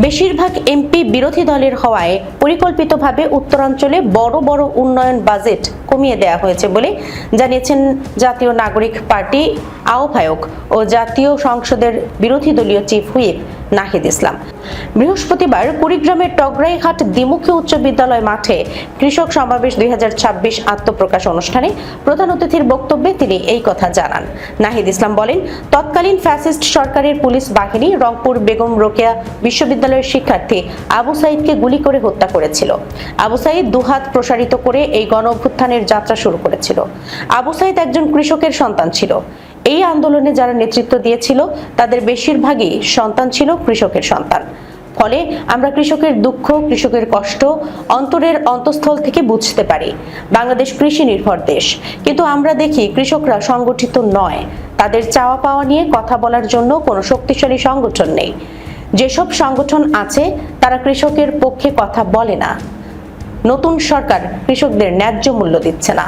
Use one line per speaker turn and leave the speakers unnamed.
বেশিরভাগ এমপি বিরোধী দলের হওয়ায় পরিকল্পিতভাবে উত্তরাঞ্চলে বড় বড় উন্নয়ন বাজেট কমিয়ে দেওয়া হয়েছে বলে জানিয়েছেন জাতীয় নাগরিক পার্টি আহ্বায়ক ও জাতীয় সংসদের বিরোধী দলীয় চিফ হুইপ নাহিদ ইসলাম। বৃহস্পতিবার কুড়িগ্রামের টগরাইহাট দ্বিমুখী উচ্চ বিদ্যালয় মাঠে কৃষক সমাবেশ 2026 আত্মপ্রকাশ অনুষ্ঠানে প্রধান অতিথির বক্তব্যে তিনি এই কথা জানান। নাহিদ ইসলাম বলেন, তৎকালীন ফ্যাসিস্ট সরকারের পুলিশ বাহিনী রংপুর বেগম রোকেয়া বিশ্ববিদ্যালয়ের শিক্ষার্থী আবু সাইদকে গুলি করে হত্যা করেছিল। আবু সাইদ দুহাত প্রসারিত করে এই গণ অভ্যুত্থানের যাত্রা শুরু করেছিল। আবু সাইদ একজন কৃষকের সন্তান ছিল। এই আন্দোলনে যারা নেতৃত্ব দিয়েছিল তাদের বেশিরভাগই সন্তান ছিল কৃষকের সন্তান। ফলে আমরা কৃষকের দুঃখ, কৃষকের কষ্ট অন্তরের অন্তঃস্থল থেকে বুঝতে পারি। বাংলাদেশ কৃষি নির্ভর দেশ, কিন্তু আমরা দেখি কৃষকরা সংগঠিত নয়। তাদের চাওয়া পাওয়া নিয়ে কথা বলার জন্য কোনো শক্তিশালী সংগঠন নেই। যেসব সংগঠন আছে তারা কৃষকের পক্ষে কথা বলে না। নতুন সরকার কৃষকদের ন্যায্য মূল্য দিচ্ছে না।